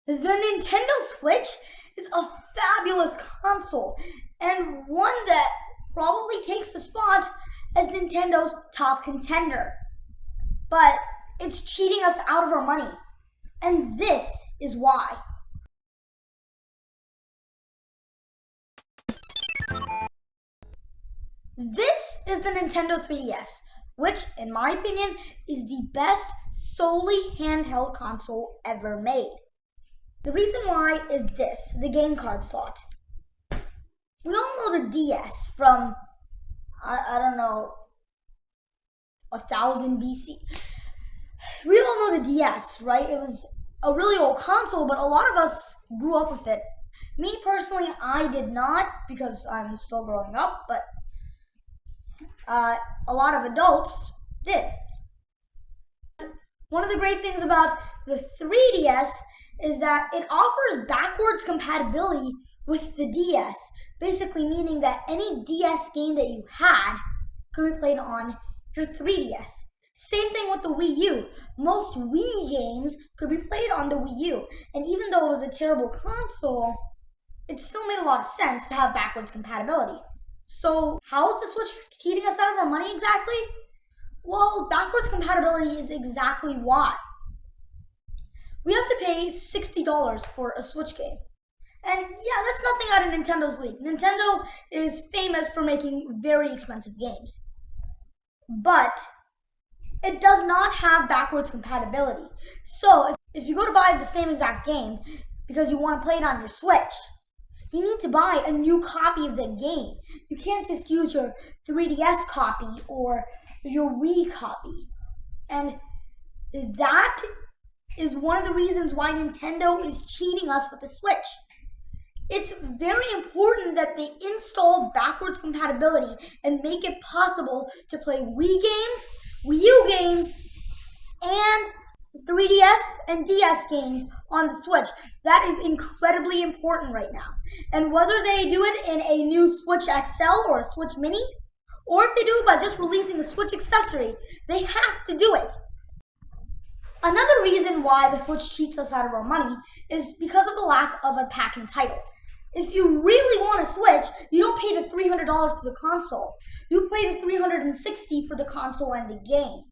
The Nintendo Switch is a fabulous console and one that probably takes the spot as Nintendo's top contender. But it's cheating us out of our money. And this is why. This is the Nintendo 3DS, which, in my opinion, is the best solely handheld console ever made. The reason why is this, the game card slot. We all know the DS from, I don't know, 1000 BC. We all know the DS, right? It was a really old console, but a lot of us grew up with it. Me personally, I did not because I'm still growing up, but a lot of adults did. One of the great things about the 3DS is that it offers backwards compatibility with the DS, basically meaning that any DS game that you had could be played on your 3DS. Same thing with the Wii U. Most Wii games could be played on the Wii U, and even though it was a terrible console, it still made a lot of sense to have backwards compatibility. So how is the Switch cheating us out of our money exactly? Well, backwards compatibility is exactly why. We have to pay $60 for a Switch game. And yeah, that's nothing out of Nintendo's league. Nintendo is famous for making very expensive games. But it does not have backwards compatibility. So if you go to buy the same exact game because you want to play it on your Switch, you need to buy a new copy of the game. You can't just use your 3DS copy or your Wii copy. And that is one of the reasons why Nintendo is cheating us with the Switch. It's very important that they install backwards compatibility and make it possible to play Wii games, Wii U games, and 3DS and DS games on the Switch. That is incredibly important right now. And whether they do it in a new Switch XL or a Switch Mini, or if they do it by just releasing a Switch accessory, they have to do it. Another reason why the Switch cheats us out of our money is because of the lack of a pack-in title. If you really want a Switch, you don't pay the $300 for the console. You pay the $360 for the console and the game.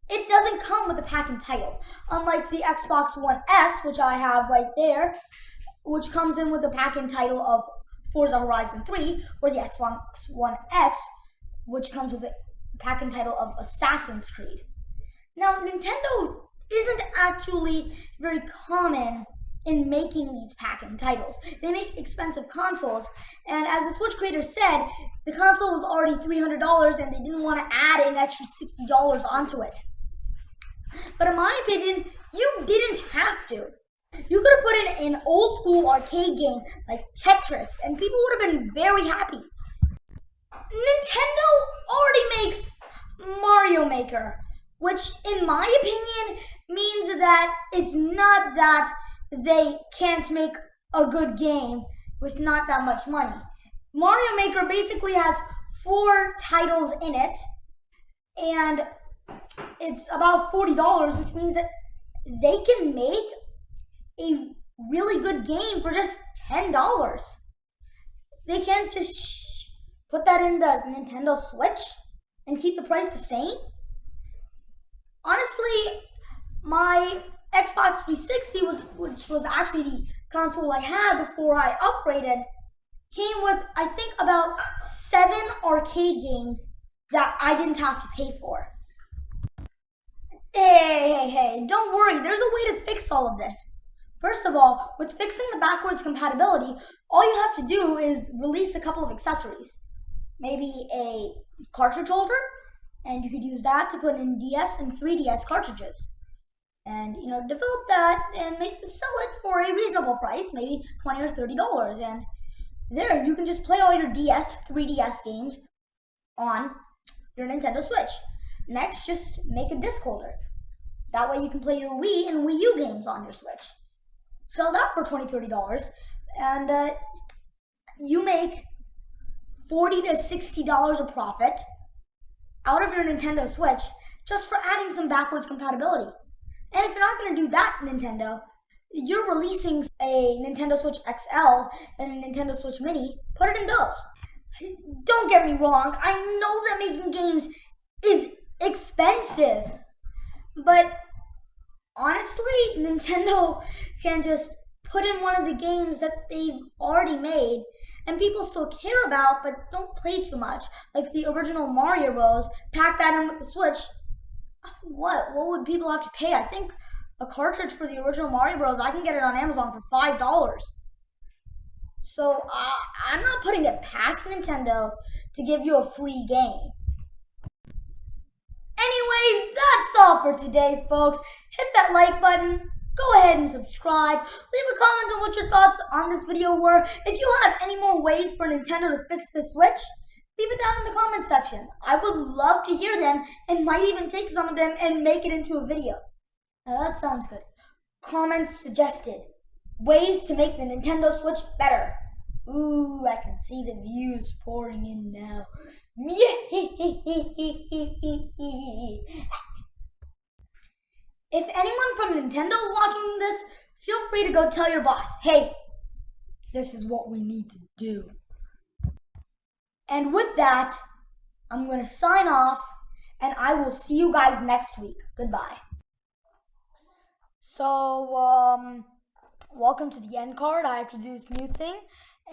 It doesn't come with a pack-in title, unlike the Xbox One S, which I have right there, which comes in with a pack-in title of Forza Horizon 3, or the Xbox One X, which comes with a pack-in title of Assassin's Creed. Now, Nintendo isn't actually very common in making these pack-in titles. They make expensive consoles, and as the Switch creator said, the console was already $300 and they didn't want to add an extra $60 onto it. But in my opinion, you didn't have to. You could have put in an old school arcade game like Tetris and people would have been very happy. Nintendo already makes Mario Maker, which in my opinion means that it's not that they can't make a good game with not that much money. Mario Maker basically has 4 titles in it, and it's about $40, which means that they can make a really good game for just $10. They can't just put that in the Nintendo Switch and keep the price the same. Honestly, my Xbox 360, which was actually the console I had before I upgraded, came with, I think, about 7 arcade games that I didn't have to pay for. Hey, don't worry, there's a way to fix all of this. First of all, with fixing the backwards compatibility, all you have to do is release a couple of accessories. Maybe a cartridge holder, and you could use that to put in DS and 3DS cartridges. And, develop that and sell it for a reasonable price, maybe $20 or $30. And there, you can just play all your DS, 3DS games on your Nintendo Switch. Next, just make a disc holder. That way you can play your Wii and Wii U games on your Switch. Sell that for $20, $30, and you make $40 to $60 of profit out of your Nintendo Switch just for adding some backwards compatibility. And if you're not going to do that, Nintendo, you're releasing a Nintendo Switch XL and a Nintendo Switch Mini, put it in those. Don't get me wrong, I know that making games is expensive, but honestly, Nintendo can just put in one of the games that they've already made and people still care about but don't play too much, like the original Mario Bros. Pack that in with the Switch. What would people have to pay? I think a cartridge for the original Mario Bros. I can get it on Amazon for $5. So I'm not putting it past Nintendo to give you a free game. Anyways, that's all for today, folks. Hit that like button. Go ahead and subscribe. Leave a comment on what your thoughts on this video were. If you have any more ways for Nintendo to fix the Switch, leave it down in the comment section. I would love to hear them and might even take some of them and make it into a video. Now that sounds good. Comments suggested. Ways to make the Nintendo Switch better. Ooh, I can see the views pouring in now. If anyone from Nintendo is watching this, feel free to go tell your boss, hey, this is what we need to do. And with that, I'm going to sign off, and I will see you guys next week. Goodbye. So, welcome to the end card. I have to do this new thing,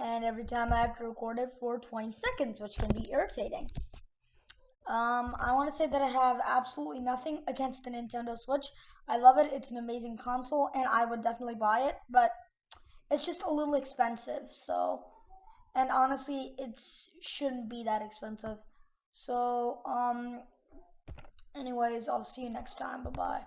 and every time I have to record it for 20 seconds, which can be irritating. I want to say that I have absolutely nothing against the Nintendo Switch. I love it. It's an amazing console, and I would definitely buy it, but it's just a little expensive, so, and honestly, it shouldn't be that expensive. So, anyways, I'll see you next time. Bye-bye.